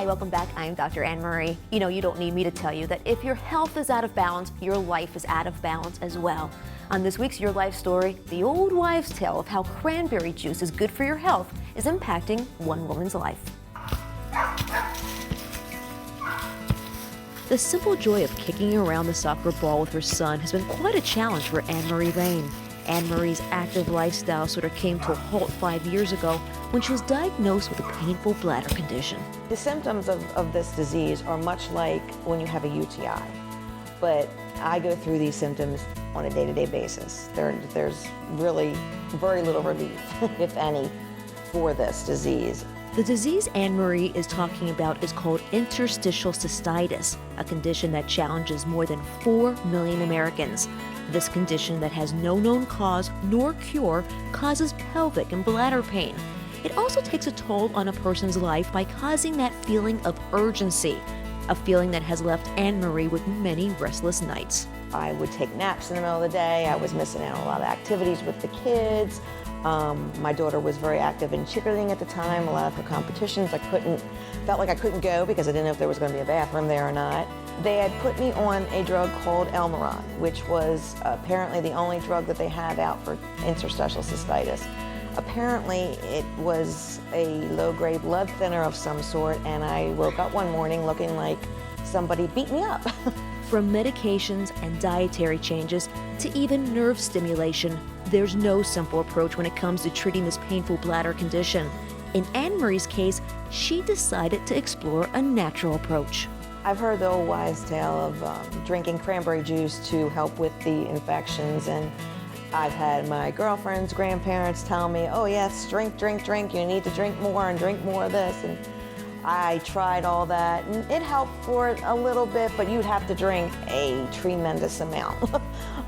Hi, welcome back. I'm Dr. Anne Marie. You know, you don't need me to tell you that if your health is out of balance, your life is out of balance as well. On this week's Your Life Story, the old wives' tale of how cranberry juice is good for your health is impacting one woman's life. The simple joy of kicking around the soccer ball with her son has been quite a challenge for Anne Marie Rain. Anne Marie's active lifestyle sort of came to a halt 5 years ago when she was diagnosed with a painful bladder condition. The symptoms of this disease are much like when you have a UTI, but I go through these symptoms on a day-to-day basis. There's really very little relief, if any, for this disease. The disease Anne Marie is talking about is called interstitial cystitis, a condition that challenges more than 4 million Americans. This condition that has no known cause nor cure causes pelvic and bladder pain. It also takes a toll on a person's life by causing that feeling of urgency, a feeling that has left Anne Marie with many restless nights. I would take naps in the middle of the day. I was missing out on a lot of activities with the kids. My daughter was very active in cheerleading at the time, a lot of her competitions. Felt like I couldn't go because I didn't know if there was going to be a bathroom there or not. They had put me on a drug called Elmiron, which was apparently the only drug that they have out for interstitial cystitis. Apparently it was a low-grade blood thinner of some sort, and I woke up one morning looking like somebody beat me up. From medications and dietary changes to even nerve stimulation, there's no simple approach when it comes to treating this painful bladder condition. In Anne Marie's case, she decided to explore a natural approach. I've heard the old wives' tale of drinking cranberry juice to help with the infections, and I've had my girlfriends, grandparents tell me, oh yes, drink, drink, drink, you need to drink more and drink more of this. And I tried all that, and it helped for a little bit, but you'd have to drink a tremendous amount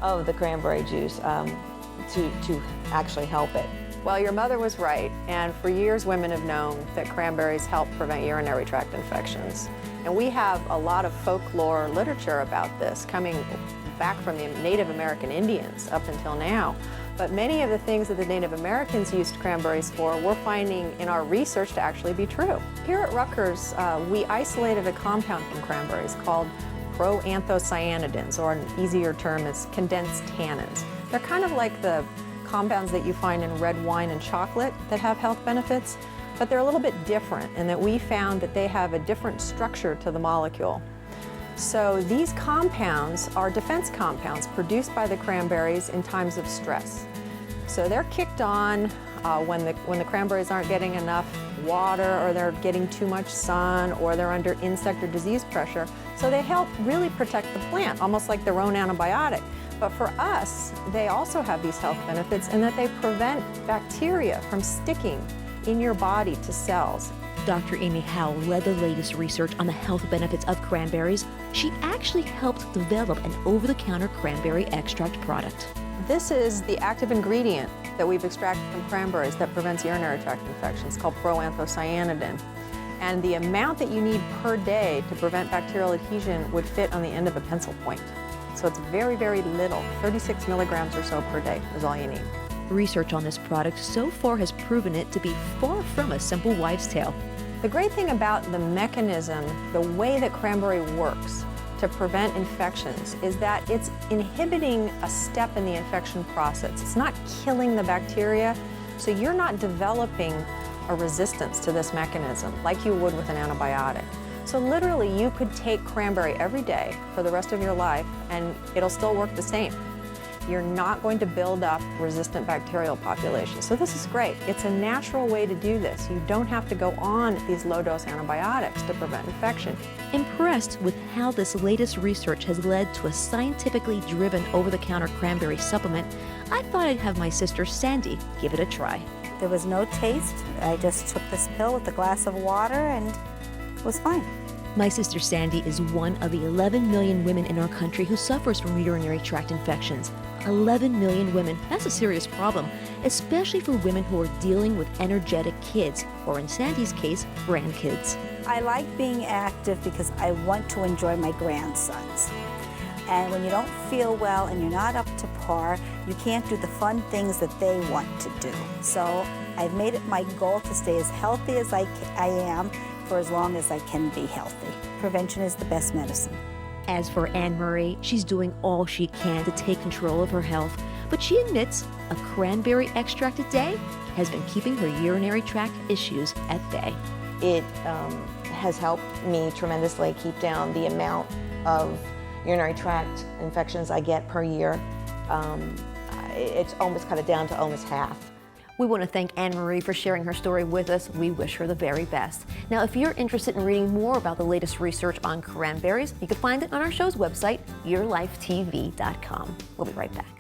of the cranberry juice to actually help it. Well, your mother was right, and for years women have known that cranberries help prevent urinary tract infections. And we have a lot of folklore literature about this coming back from the Native American Indians up until now. But many of the things that the Native Americans used cranberries for, we're finding in our research to actually be true. Here at Rutgers, we isolated a compound from cranberries called proanthocyanidins, or an easier term is condensed tannins. They're kind of like the compounds that you find in red wine and chocolate that have health benefits, but they're a little bit different in that we found that they have a different structure to the molecule. So these compounds are defense compounds produced by the cranberries in times of stress. So they're kicked on when the cranberries aren't getting enough water, or they're getting too much sun, or they're under insect or disease pressure. So they help really protect the plant, almost like their own antibiotic. But for us, they also have these health benefits in that they prevent bacteria from sticking in your body to cells. Dr. Amy Howell led the latest research on the health benefits of cranberries. She actually helped develop an over-the-counter cranberry extract product. This is the active ingredient that we've extracted from cranberries that prevents urinary tract infections, called proanthocyanidin. And the amount that you need per day to prevent bacterial adhesion would fit on the end of a pencil point. So it's very, very little. 36 milligrams or so per day is all you need. Research on this product so far has proven it to be far from a simple wives' tale. The great thing about the mechanism, the way that cranberry works to prevent infections, is that it's inhibiting a step in the infection process. It's not killing the bacteria, so you're not developing a resistance to this mechanism like you would with an antibiotic. So literally, you could take cranberry every day for the rest of your life, and it'll still work the same. You're not going to build up resistant bacterial populations. So this is great. It's a natural way to do this. You don't have to go on these low-dose antibiotics to prevent infection. Impressed with how this latest research has led to a scientifically driven over-the-counter cranberry supplement, I thought I'd have my sister Sandy give it a try. There was no taste. I just took this pill with a glass of water and it was fine. My sister Sandy is one of the 11 million women in our country who suffers from urinary tract infections. 11 million women. That's a serious problem, especially for women who are dealing with energetic kids, or in Sandy's case, grandkids. I like being active because I want to enjoy my grandsons. And when you don't feel well and you're not up to par, you can't do the fun things that they want to do. So I've made it my goal to stay as healthy as I am for as long as I can be healthy. Prevention is the best medicine. As for Anne Marie, she's doing all she can to take control of her health, but she admits a cranberry extract a day has been keeping her urinary tract issues at bay. It has helped me tremendously keep down the amount of urinary tract infections I get per year. It's almost cut it down to almost half. We want to thank Anne Marie for sharing her story with us. We wish her the very best. Now, if you're interested in reading more about the latest research on cranberries, you can find it on our show's website, yourlifetv.com. We'll be right back.